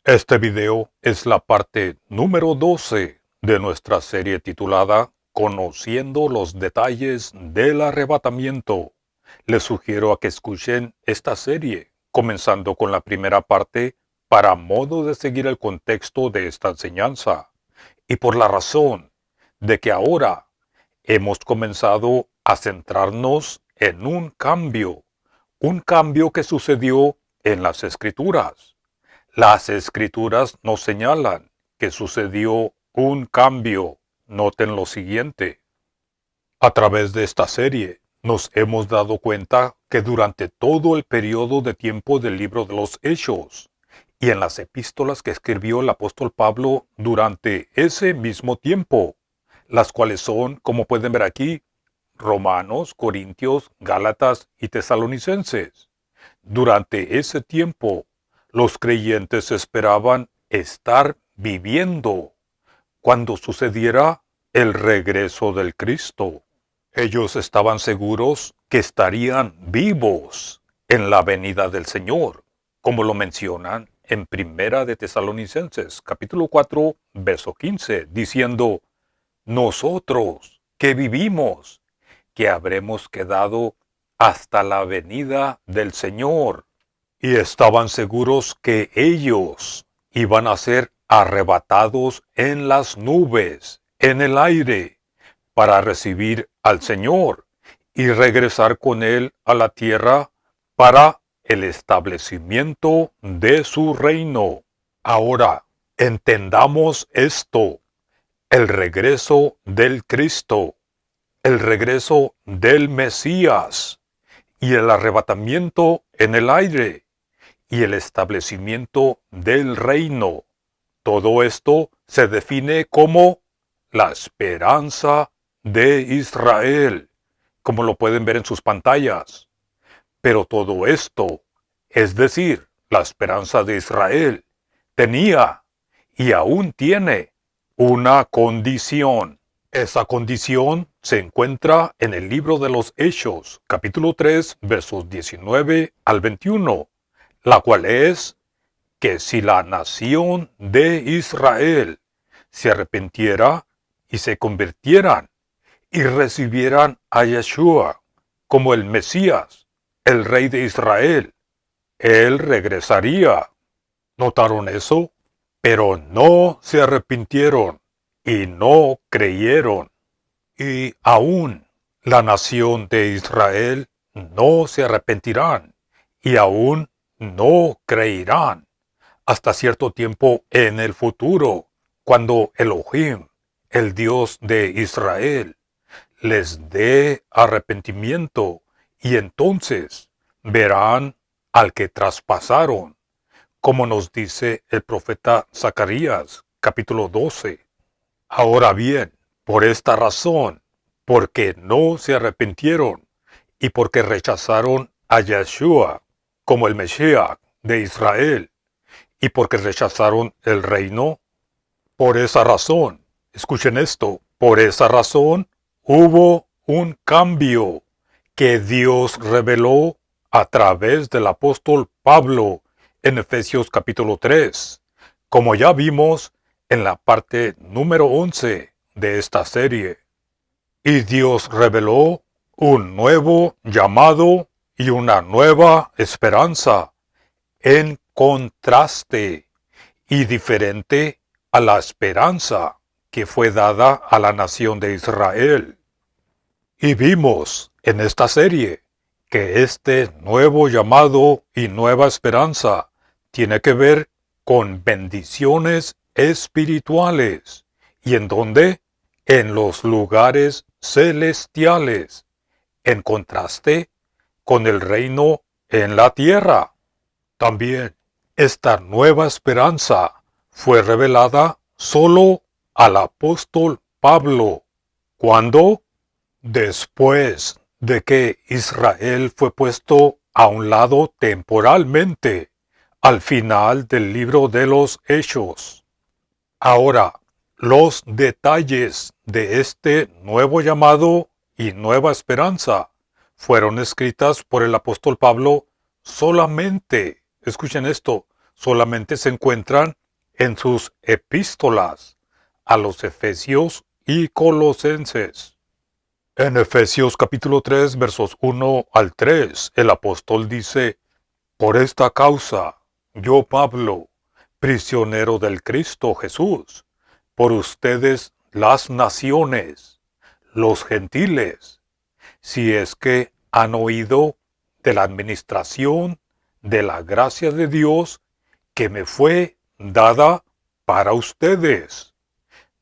Este video es la parte número 12 de nuestra serie titulada Conociendo los detalles del arrebatamiento. Les sugiero a que escuchen esta serie, comenzando con la primera parte, para modo de seguir el contexto de esta enseñanza, y por la razón de que ahora hemos comenzado a centrarnos en un cambio que sucedió en las Escrituras. Las Escrituras nos señalan que sucedió un cambio. Noten lo siguiente. A través de esta serie nos hemos dado cuenta que durante todo el periodo de tiempo del libro de los Hechos y en las epístolas que escribió el apóstol Pablo durante ese mismo tiempo, las cuales son, como pueden ver aquí, Romanos, Corintios, Gálatas y Tesalonicenses. Durante ese tiempo, los creyentes esperaban estar viviendo cuando sucediera el regreso del Cristo. Ellos estaban seguros que estarían vivos en la venida del Señor, como lo mencionan en Primera de Tesalonicenses, capítulo 4, verso 15, diciendo: nosotros que vivimos, que habremos quedado hasta la venida del Señor. Y estaban seguros que ellos iban a ser arrebatados en las nubes, en el aire, para recibir al Señor y regresar con Él a la tierra para el establecimiento de su reino. Ahora, entendamos esto: el regreso del Cristo, el regreso del Mesías y el arrebatamiento en el aire y el establecimiento del reino. Todo esto se define como la esperanza de Israel, como lo pueden ver en sus pantallas. Pero todo esto, es decir, la esperanza de Israel, tenía y aún tiene una condición. Esa condición se encuentra en el libro de los Hechos, capítulo 3, versos 19 al 21, la cual es que si la nación de Israel se arrepintiera y se convirtieran y recibieran a Yeshua como el Mesías, el Rey de Israel, Él regresaría. ¿Notaron eso? Pero no se arrepintieron y no creyeron. Y aún la nación de Israel no se arrepentirán y aún no creerán hasta cierto tiempo en el futuro, cuando Elohim, el Dios de Israel, les dé arrepentimiento, y entonces verán al que traspasaron, como nos dice el profeta Zacarías, capítulo 12. Ahora bien, por esta razón, porque no se arrepintieron y porque rechazaron a Yeshua como el Mesías de Israel y porque rechazaron el reino, por esa razón, escuchen esto, por esa razón hubo un cambio que Dios reveló a través del apóstol Pablo en Efesios capítulo 3, como ya vimos en la parte número 11 de esta serie. Y Dios reveló un nuevo llamado y una nueva esperanza, en contraste y diferente a la esperanza que fue dada a la nación de Israel. Y vimos en esta serie que este nuevo llamado y nueva esperanza tiene que ver con bendiciones espirituales. ¿Y en dónde? En los lugares celestiales, en contraste con el reino en la tierra. También esta nueva esperanza fue revelada solo al apóstol Pablo. ¿Cuándo? Después de que Israel fue puesto a un lado temporalmente, al final del libro de los Hechos. Ahora, los detalles de este nuevo llamado y nueva esperanza fueron escritas por el apóstol Pablo solamente, escuchen esto, solamente se encuentran en sus epístolas a los Efesios y Colosenses. En Efesios capítulo 3, versos 1 al 3, el apóstol dice: Por esta causa, yo Pablo, prisionero del Cristo Jesús, por ustedes las naciones, los gentiles, si es que han oído de la administración de la gracia de Dios que me fue dada para ustedes.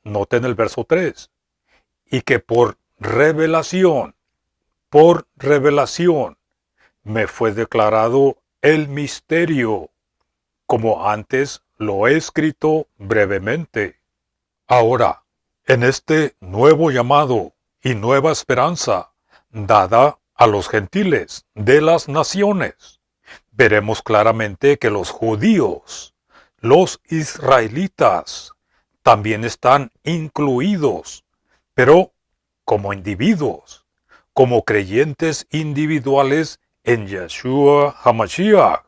Noten el verso 3. Y que por revelación, me fue declarado el misterio, como antes lo he escrito brevemente. Ahora, en este nuevo llamado y nueva esperanza dada a los gentiles de las naciones, veremos claramente que los judíos, los israelitas, también están incluidos, pero como individuos, como creyentes individuales en Yeshua HaMashiach,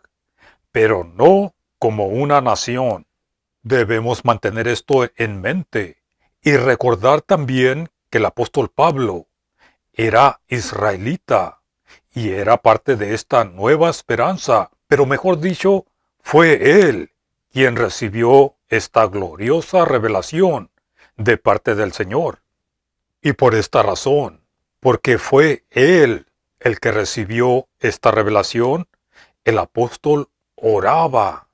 pero no como una nación. Debemos mantener esto en mente y recordar también que el apóstol Pablo era israelita y era parte de esta nueva esperanza, pero mejor dicho, fue él quien recibió esta gloriosa revelación de parte del Señor. Y por esta razón, porque fue él el que recibió esta revelación, el apóstol oraba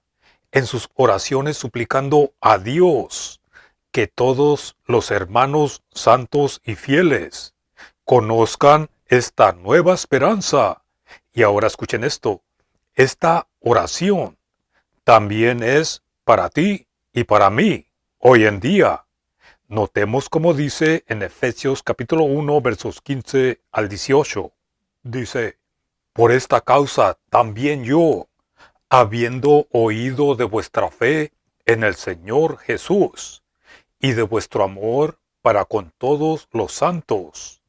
en sus oraciones suplicando a Dios que todos los hermanos santos y fieles conozcan esta nueva esperanza. Y ahora escuchen esto, esta oración también es para ti y para mí hoy en día. Notemos como dice en Efesios capítulo 1 versos 15 al 18. Dice: Por esta causa también yo, habiendo oído de vuestra fe en el Señor Jesús y de vuestro amor para con todos los santos,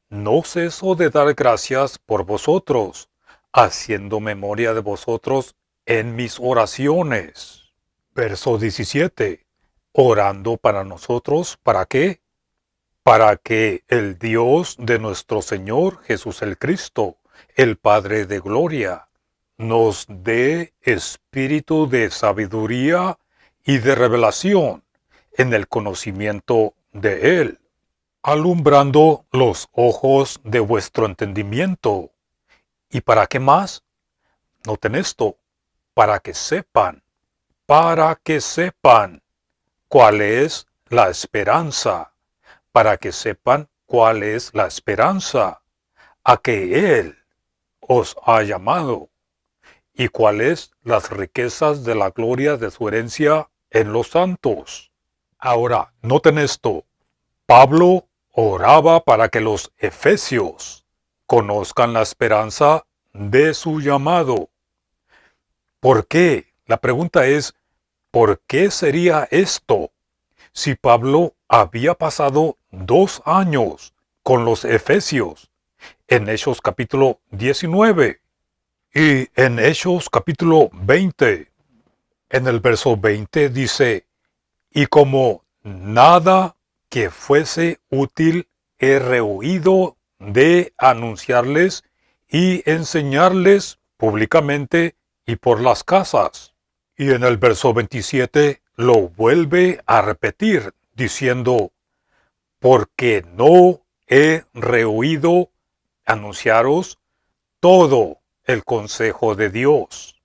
no ceso de dar gracias por vosotros, haciendo memoria de vosotros en mis oraciones. Verso 17. Orando para nosotros, ¿para qué? Para que el Dios de nuestro Señor Jesús el Cristo, el Padre de gloria, nos dé espíritu de sabiduría y de revelación en el conocimiento de Él, alumbrando los ojos de vuestro entendimiento. ¿Y para qué más? Noten esto, para que sepan cuál es la esperanza, para que sepan cuál es la esperanza a que Él os ha llamado, y cuáles las riquezas de la gloria de su herencia en los santos. Ahora, noten esto, Pablo oraba para que los efesios conozcan la esperanza de su llamado. ¿Por qué? La pregunta es, ¿por qué sería esto? Si Pablo había pasado 2 años con los efesios en Hechos capítulo 19 y en Hechos capítulo 20, en el verso 20 dice: Y como nada que fuese útil he rehuido de anunciarles y enseñarles públicamente y por las casas. Y en el verso 27 lo vuelve a repetir diciendo: Porque no he rehuido anunciaros todo el consejo de Dios.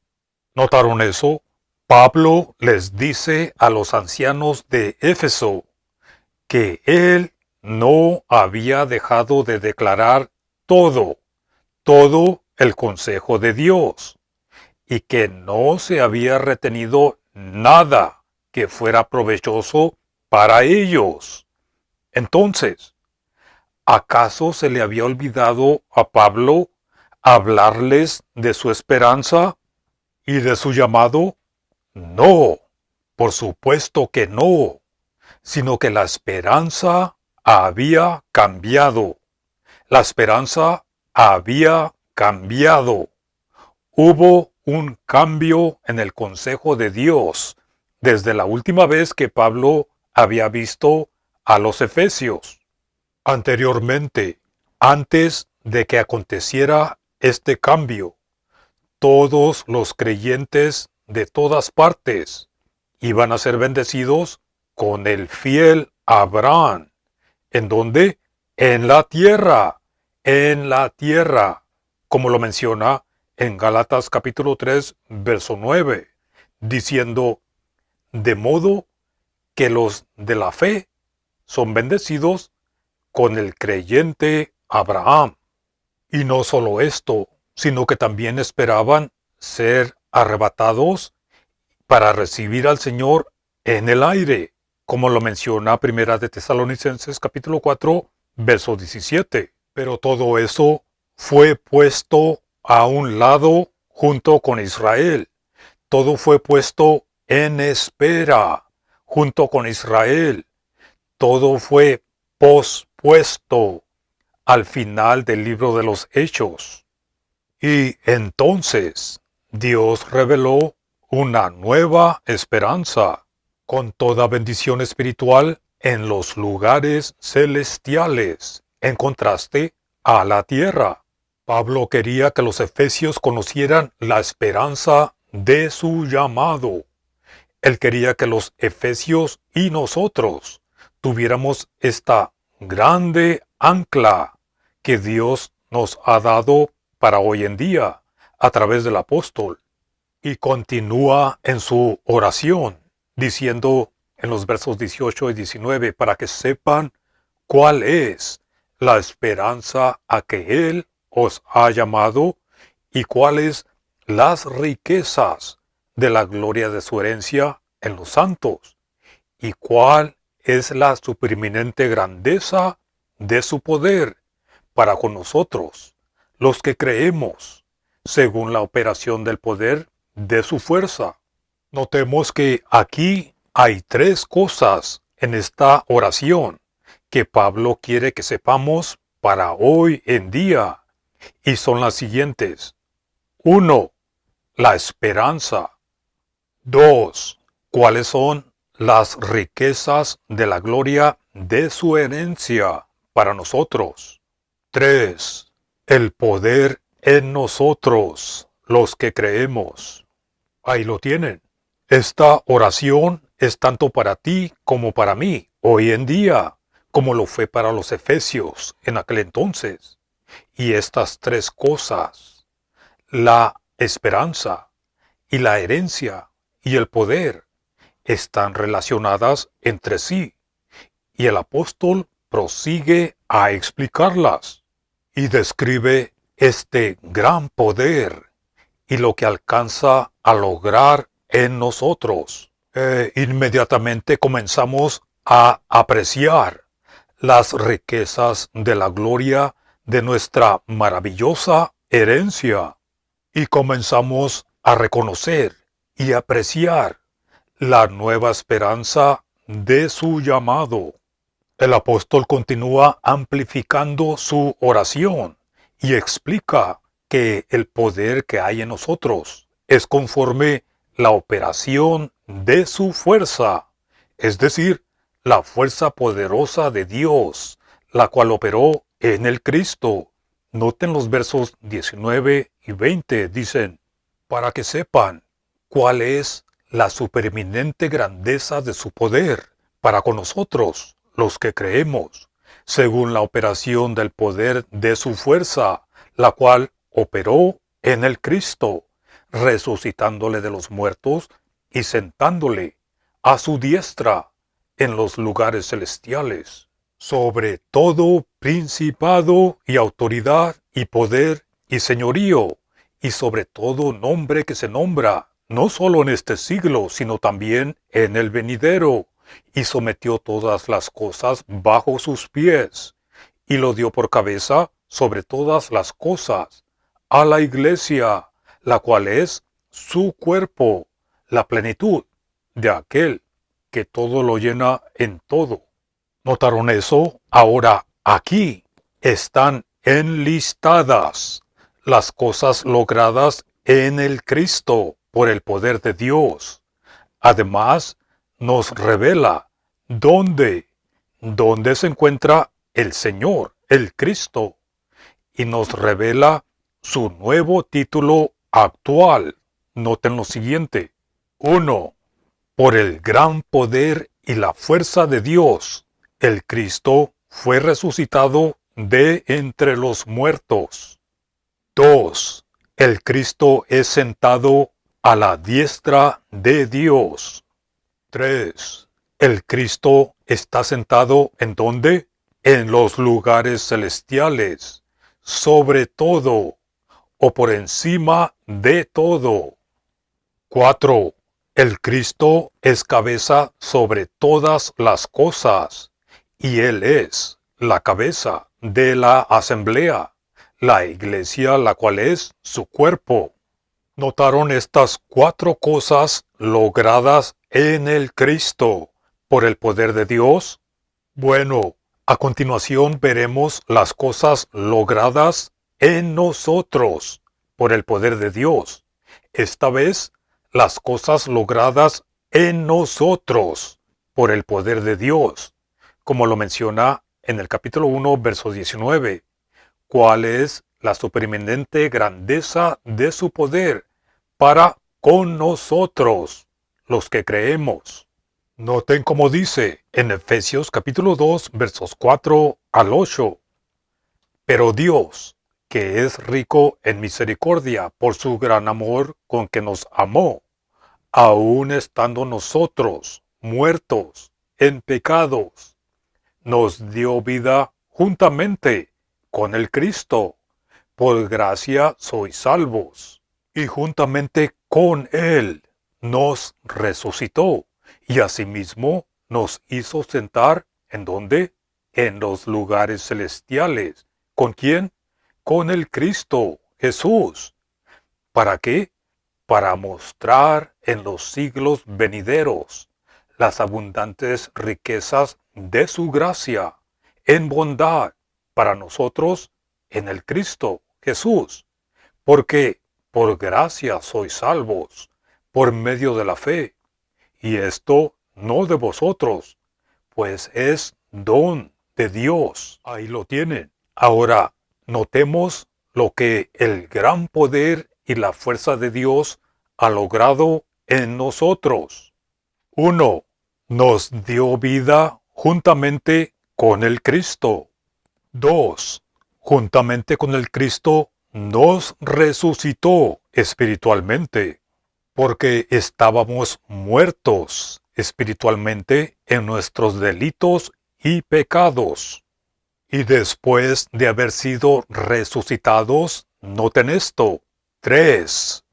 ¿Notaron eso? Pablo les dice a los ancianos de Éfeso que él no había dejado de declarar todo el consejo de Dios, y que no se había retenido nada que fuera provechoso para ellos. Entonces, ¿acaso se le había olvidado a Pablo hablarles de su esperanza y de su llamado? No, por supuesto que no, sino que la esperanza había cambiado. La esperanza había cambiado. Hubo un cambio en el consejo de Dios desde la última vez que Pablo había visto a los efesios. Anteriormente, antes de que aconteciera este cambio, todos los creyentes de todas partes iban a ser bendecidos con el fiel Abraham. ¿En dónde? En la tierra, como lo menciona en Gálatas capítulo 3, verso 9, diciendo, de modo que los de la fe son bendecidos con el creyente Abraham. Y no solo esto, sino que también esperaban ser arrebatados para recibir al Señor en el aire, como lo menciona Primera de Tesalonicenses capítulo 4, verso 17. Pero todo eso fue puesto a un lado junto con Israel. Todo fue puesto en espera junto con Israel. Todo fue pospuesto al final del libro de los Hechos. Y entonces Dios reveló una nueva esperanza, con toda bendición espiritual en los lugares celestiales, en contraste a la tierra. Pablo quería que los efesios conocieran la esperanza de su llamado. Él quería que los efesios y nosotros tuviéramos esta grande ancla que Dios nos ha dado para hoy en día a través del apóstol. Y continúa en su oración diciendo en los versos 18 y 19 para que sepan cuál es la esperanza a que Él os ha llamado y cuáles las riquezas de la gloria de su herencia en los santos y cuál es la supereminente grandeza de su poder para con nosotros, los que creemos, según la operación del poder de su fuerza. Notemos que aquí hay tres cosas en esta oración que Pablo quiere que sepamos para hoy en día, y son las siguientes. 1. La esperanza. 2. ¿Cuáles son las riquezas de la gloria de su herencia para nosotros? 3. El poder en nosotros, los que creemos. Ahí lo tienen. Esta oración es tanto para ti como para mí, hoy en día, como lo fue para los efesios en aquel entonces. Y estas tres cosas, la esperanza y la herencia y el poder, están relacionadas entre sí. Y el apóstol prosigue a explicarlas y describe este gran poder y lo que alcanza a lograr en nosotros. Inmediatamente comenzamos a apreciar las riquezas de la gloria de nuestra maravillosa herencia y comenzamos a reconocer y apreciar la nueva esperanza de su llamado. El apóstol continúa amplificando su oración y explica que el poder que hay en nosotros es conforme la operación de su fuerza, es decir, la fuerza poderosa de Dios, la cual operó en el Cristo. Noten los versos 19 y 20, dicen, para que sepan cuál es la supereminente grandeza de su poder para con nosotros, los que creemos, según la operación del poder de su fuerza, la cual operó en el Cristo, resucitándole de los muertos y sentándole a su diestra en los lugares celestiales, sobre todo principado y autoridad y poder y señorío, y sobre todo nombre que se nombra, no solo en este siglo, sino también en el venidero, y sometió todas las cosas bajo sus pies, y lo dio por cabeza sobre todas las cosas, a la iglesia, la cual es su cuerpo, la plenitud de aquel que todo lo llena en todo. ¿Notaron eso? Ahora aquí están enlistadas las cosas logradas en el Cristo por el poder de Dios. Además, nos revela dónde se encuentra el Señor, el Cristo, y nos revela su nuevo título actual. Noten lo siguiente. 1. Por el gran poder y la fuerza de Dios, el Cristo fue resucitado de entre los muertos. 2. El Cristo es sentado a la diestra de Dios. 3. El Cristo está sentado ¿en dónde? En los lugares celestiales, sobre todo, o por encima de todo. 4. El Cristo es cabeza sobre todas las cosas, y Él es la cabeza de la asamblea, la iglesia, la cual es su cuerpo. ¿Notaron estas 4 cosas logradas en el Cristo por el poder de Dios? Bueno, a continuación veremos las cosas logradas en nosotros por el poder de Dios. Esta vez, las cosas logradas en nosotros por el poder de Dios, como lo menciona en el capítulo 1, verso 19. ¿Cuál es la supereminente grandeza de su poder para con nosotros, los que creemos? Noten cómo dice en Efesios capítulo 2, versos 4 al 8. Pero Dios, que es rico en misericordia por su gran amor con que nos amó, aun estando nosotros muertos en pecados, nos dio vida juntamente con el Cristo. Por gracia sois salvos, y juntamente con Él nos resucitó, y asimismo nos hizo sentar, ¿en dónde? En los lugares celestiales. ¿Con quién? Con el Cristo Jesús. ¿Para qué? Para mostrar en los siglos venideros las abundantes riquezas de su gracia en bondad para nosotros en el Cristo Jesús. Porque por gracia sois salvos, por medio de la fe, y esto no de vosotros, pues es don de Dios. Ahí lo tienen. Ahora, notemos lo que el gran poder y la fuerza de Dios ha logrado en nosotros. 1. Nos dio vida juntamente con el Cristo. 2. Juntamente con el Cristo nos resucitó espiritualmente, porque estábamos muertos espiritualmente en nuestros delitos y pecados. Y después de haber sido resucitados, noten esto. 3.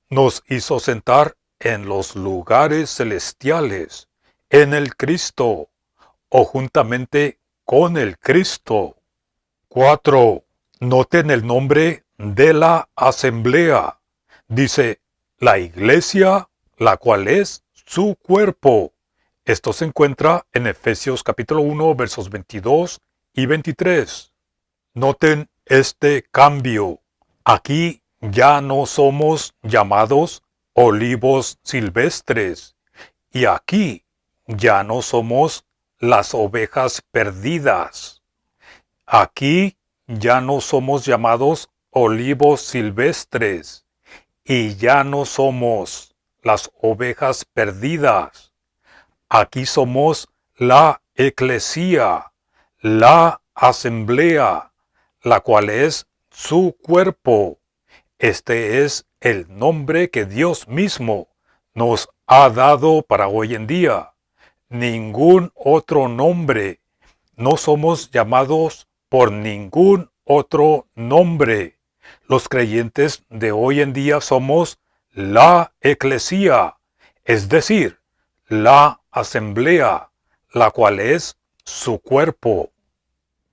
Nos hizo sentar en los lugares celestiales, en el Cristo, o juntamente con el Cristo. 4. Noten el nombre de la asamblea. Dice, la iglesia, la cual es su cuerpo. Esto se encuentra en Efesios capítulo 1, versos 22 y 23. Noten este cambio. Aquí ya no somos llamados olivos silvestres, y aquí ya no somos las ovejas perdidas. Aquí ya no somos llamados olivos silvestres, y ya no somos las ovejas perdidas. Aquí somos la eclesía, la asamblea, la cual es su cuerpo. Este es el nombre que Dios mismo nos ha dado para hoy en día. Ningún otro nombre. No somos llamados por ningún otro nombre. Los creyentes de hoy en día somos la eclesía, es decir, la asamblea, la cual es su cuerpo.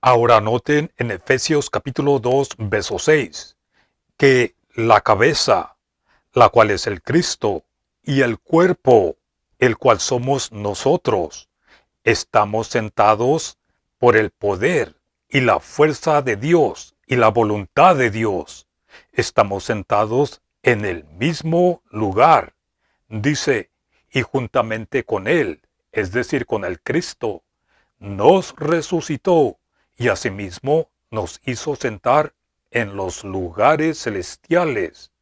Ahora noten en Efesios capítulo 2, verso 6, que la cabeza, la cual es el Cristo, y el cuerpo, el cual somos nosotros, estamos sentados por el poder y la fuerza de Dios y la voluntad de Dios. Estamos sentados en el mismo lugar. Dice, y juntamente con Él, es decir, con el Cristo, nos resucitó y asimismo nos hizo sentar en los lugares celestiales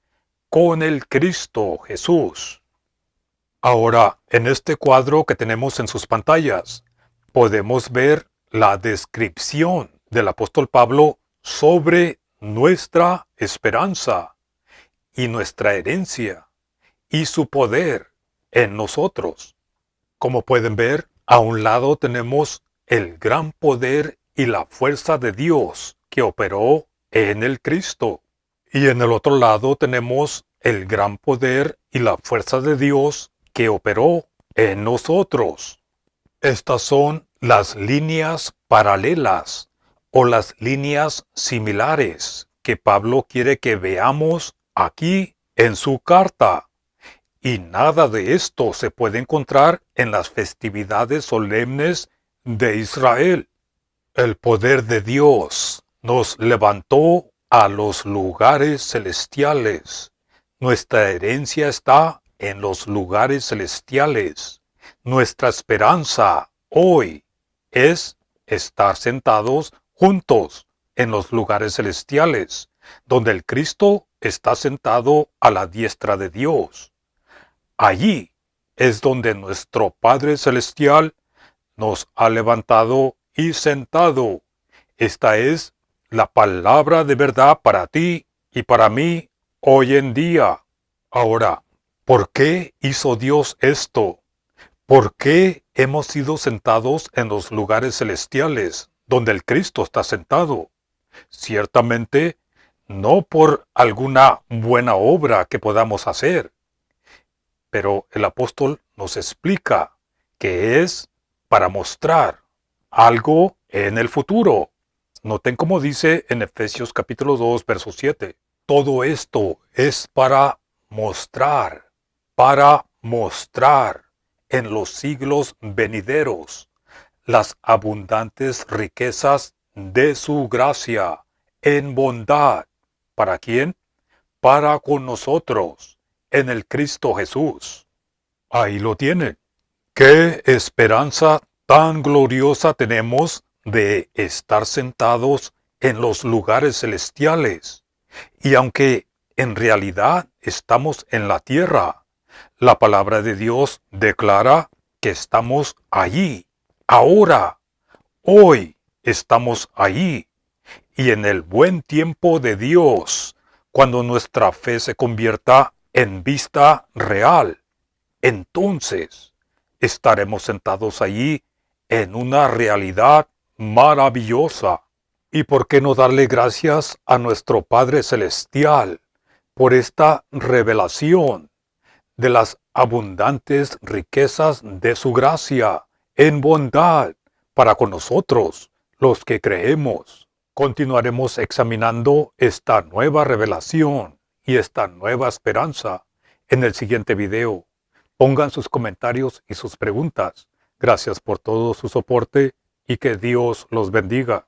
con el Cristo Jesús. Ahora, en este cuadro que tenemos en sus pantallas, podemos ver la descripción del apóstol Pablo sobre nuestra esperanza y nuestra herencia y su poder en nosotros. Como pueden ver, a un lado tenemos el gran poder y la fuerza de Dios que operó en el Cristo. Y en el otro lado tenemos el gran poder y la fuerza de Dios que operó en nosotros. Estas son las líneas paralelas o las líneas similares que Pablo quiere que veamos aquí en su carta. Y nada de esto se puede encontrar en las festividades solemnes de Israel. El poder de Dios nos levantó a los lugares celestiales. Nuestra herencia está en los lugares celestiales. Nuestra esperanza hoy es estar sentados juntos en los lugares celestiales, donde el Cristo está sentado a la diestra de Dios. Allí es donde nuestro Padre Celestial nos ha levantado y sentado. Esta es la palabra de verdad para ti y para mí hoy en día. Ahora, ¿por qué hizo Dios esto? ¿Por qué hemos sido sentados en los lugares celestiales, donde el Cristo está sentado? Ciertamente, no por alguna buena obra que podamos hacer. Pero el apóstol nos explica que es para mostrar algo en el futuro. Noten cómo dice en Efesios capítulo 2, verso 7. Todo esto es para mostrar en los siglos venideros las abundantes riquezas de su gracia en bondad. ¿Para quién? Para con nosotros, en el Cristo Jesús. Ahí lo tienen. ¡Qué esperanza tan gloriosa tenemos de estar sentados en los lugares celestiales! Y aunque en realidad estamos en la tierra, la palabra de Dios declara que estamos allí, ahora, hoy estamos allí. Y en el buen tiempo de Dios, cuando nuestra fe se convierta en vista real, entonces estaremos sentados allí en una realidad maravillosa. ¿Y por qué no darle gracias a nuestro Padre Celestial por esta revelación de las abundantes riquezas de su gracia en bondad para con nosotros, los que creemos? Continuaremos examinando esta nueva revelación y esta nueva esperanza en el siguiente video. Pongan sus comentarios y sus preguntas. Gracias por todo su soporte y que Dios los bendiga.